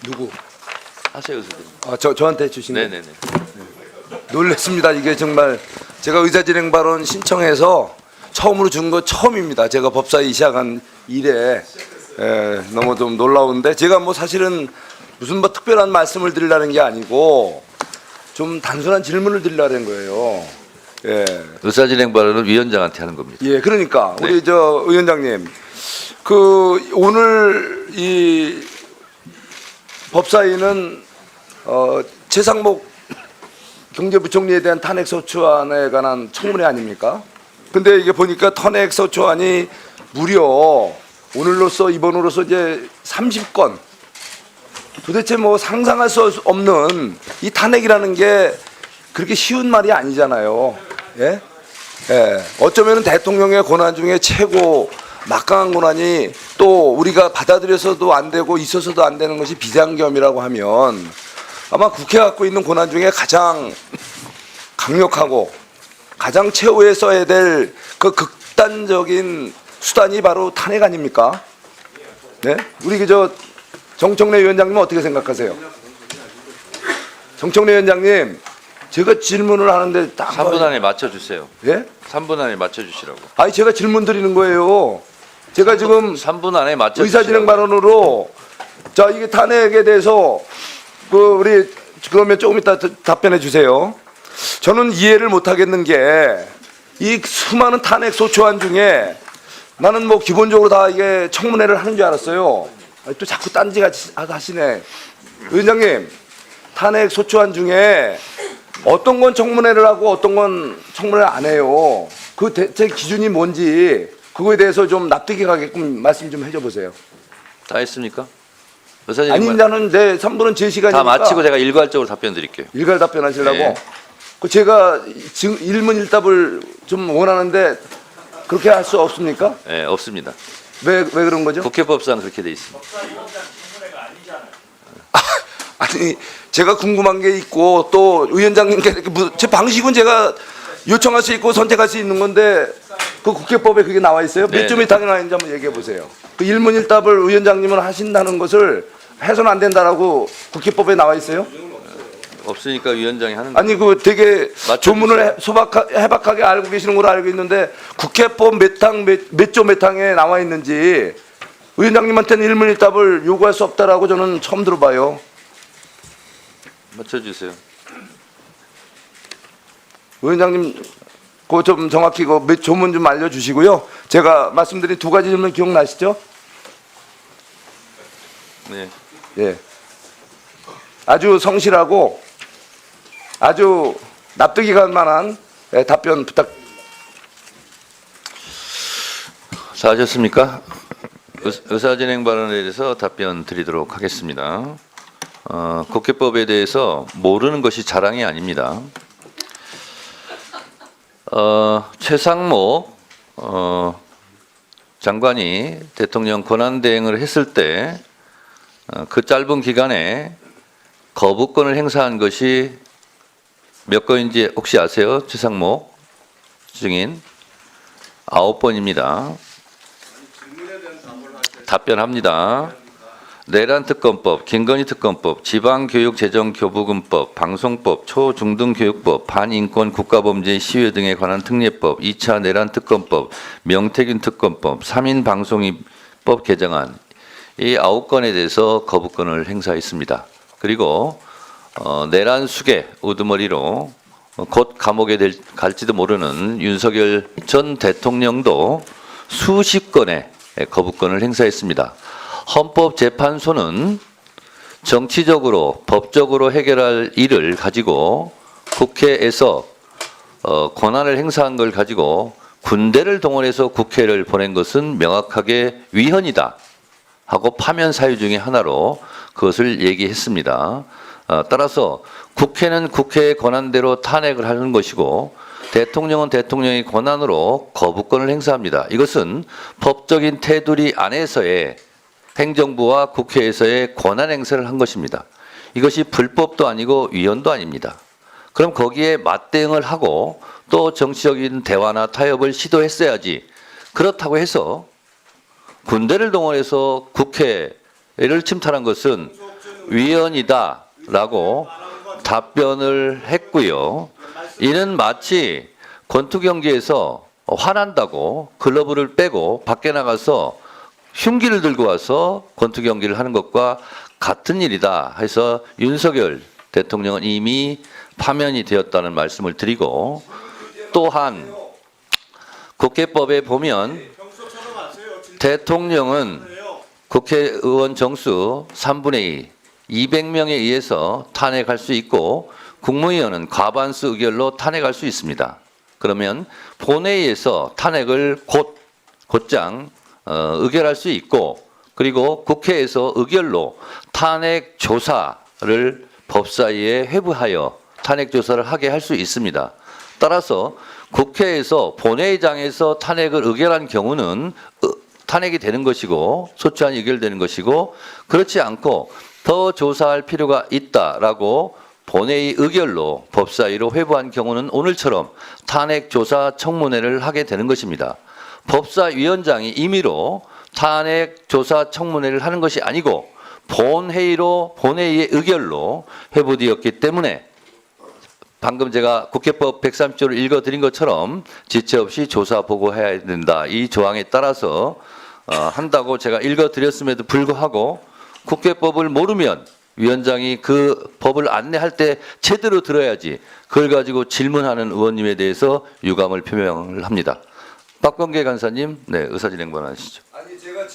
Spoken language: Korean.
누구? 하세요, 선생님. 저한테 주신 거? 네네네. 놀랐습니다. 이게 정말 제가 의사진행 발언 신청해서 처음으로 준 거 처음입니다. 제가 법사위 시작한 이래 너무 좀 놀라운데 제가 뭐 사실은 무슨 뭐 특별한 말씀을 드리려는 게 아니고 좀 단순한 질문을 드리려는 거예요. 예. 의사진행 발언은 위원장한테 하는 겁니다. 예, 그러니까 네. 우리 저 의원장님, 그 오늘 이 법사위는 최상목 경제부총리에 대한 탄핵소추안에 관한 청문회 아닙니까? 근데 이게 보니까 탄핵소추안이 무려 오늘로서 이번으로서 이제 30건. 도대체 뭐 상상할 수 없는 이 탄핵이라는 게 그렇게 쉬운 말이 아니잖아요. 예? 예. 어쩌면 대통령의 권한 중에 최고 막강한 권한이 또 우리가 받아들여서도 안 되고 있어서도 안 되는 것이 비상계엄이라고 하면 아마 국회가 갖고 있는 권한 중에 가장 강력하고 가장 최후에 써야 될 그 극단적인 수단이 바로 탄핵 아닙니까? 네? 우리 그저 정청래 위원장님은 어떻게 생각하세요? 정청래 위원장님, 제가 질문을 하는데 딱 3분 안에 맞춰주세요. 예? 3분 안에 맞춰주시라고. 아니 제가 질문 드리는 거예요. 제가 지금 3분 안에 맞춰주시라고. 의사진행 발언으로 자 이게 탄핵에 대해서 그 우리 그러면 조금 이따 답변해 주세요. 저는 이해를 못 하겠는 게 이 수많은 탄핵 소추안 중에 나는 뭐 기본적으로 다 이게 청문회를 하는 줄 알았어요. 아니, 또 자꾸 딴지같이 하시네. 위원장님, 탄핵 소추안 중에 어떤 건 청문회를 하고 어떤 건 청문회를 안 해요. 그 대체 기준이 뭔지 그거에 대해서 좀 납득이 가게끔 말씀 좀 해줘 보세요. 다 했습니까? 의사진행 아니, 나는 내 3분은 제 시간이니까. 다 마치고 제가 일괄적으로 답변 드릴게요. 일괄 답변하시려고. 네. 그 제가 지금 일문일답을 좀 원하는데 그렇게 할 수 없습니까? 네, 없습니다. 왜 그런 거죠? 국회법상 그렇게 돼 있습니다. 아니, 제가 궁금한 게 있고 또 위원장님께 이렇게 제 방식은 제가 요청할 수 있고 선택할 수 있는 건데 그 국회법에 그게 나와 있어요? 몇 네, 점이 당연히 나와 있는지 한번 얘기해 보세요. 그 일문일답을 위원장님은 하신다는 것을 해서는 안 된다라고 국회법에 나와 있어요? 없으니까 위원장이 하는 거예요. 아니 그 되게 맞춰주세요. 조문을 해박하게 알고 계시는 걸로 알고 있는데 국회법 몇 조 몇 항에 나와 있는지 위원장님한테는 일문일답을 요구할 수 없다라고 저는 처음 들어봐요. 맞춰주세요. 위원장님 그거 좀 정확히 그 몇 조문 좀 알려주시고요. 제가 말씀드린 두 가지 질문 기억나시죠? 네. 예. 아주 성실하고 아주 납득이 갈 만한 답변 부탁. 다 하셨습니까? 의사진행 발언에 대해서 답변 드리도록 하겠습니다. 국회법에 대해서 모르는 것이 자랑이 아닙니다. 최상목 장관이 대통령 권한대행을 했을 때 그 짧은 기간에 거부권을 행사한 것이 몇 건인지 혹시 아세요? 최상목 증인 9번입니다. 답변합니다. 내란특검법, 김건희특검법, 지방교육재정교부금법, 방송법, 초중등교육법, 반인권 국가범죄 시위 등에 관한 특례법, 2차 내란특검법, 명태균특검법, 3인 방송법 개정안 이 9건에 대해서 거부권을 행사했습니다. 그리고 내란 수괴 우두머리로 곧 감옥에 갈지도 모르는 윤석열 전 대통령도 수십 건의 거부권을 행사했습니다. 헌법재판소는 정치적으로 법적으로 해결할 일을 가지고 국회에서 권한을 행사한 걸 가지고 군대를 동원해서 국회를 보낸 것은 명확하게 위헌이다 하고 파면 사유 중에 하나로 그것을 얘기했습니다. 따라서 국회는 국회의 권한대로 탄핵을 하는 것이고 대통령은 대통령의 권한으로 거부권을 행사합니다. 이것은 법적인 테두리 안에서의 행정부와 국회에서의 권한 행사를 한 것입니다. 이것이 불법도 아니고 위헌도 아닙니다. 그럼 거기에 맞대응을 하고 또 정치적인 대화나 타협을 시도했어야지. 그렇다고 해서 군대를 동원해서 국회를 침탈한 것은 위헌이다라고 답변을 했고요. 이는 마치 권투경기에서 화난다고 글러브를 빼고 밖에 나가서 흉기를 들고 와서 권투경기를 하는 것과 같은 일이다 해서 윤석열 대통령은 이미 파면이 되었다는 말씀을 드리고, 또한 국회법에 보면 대통령은 국회의원 정수 3분의 2, 200명에 의해서 탄핵할 수 있고 국무위원은 과반수 의결로 탄핵할 수 있습니다. 그러면 본회의에서 탄핵을 곧장 의결할 수 있고, 그리고 국회에서 의결로 탄핵 조사를 법사위에 회부하여 탄핵 조사를 하게 할 수 있습니다. 따라서 국회에서 본회의장에서 탄핵을 의결한 경우는 탄핵이 되는 것이고 소추안이 의결되는 것이고, 그렇지 않고 더 조사할 필요가 있다라고 본회의 의결로 법사위로 회부한 경우는 오늘처럼 탄핵 조사 청문회를 하게 되는 것입니다. 법사위원장이 임의로 탄핵 조사 청문회를 하는 것이 아니고 본회의의 의결로 회부되었기 때문에 방금 제가 국회법 130조를 읽어드린 것처럼 지체 없이 조사 보고해야 된다. 이 조항에 따라서 한다고 제가 읽어드렸음에도 불구하고 국회법을 모르면 위원장이 그 법을 안내할 때 제대로 들어야지 그걸 가지고 질문하는 의원님에 대해서 유감을 표명을 합니다. 박범계 간사님, 네, 의사진행 발언하시죠. 아니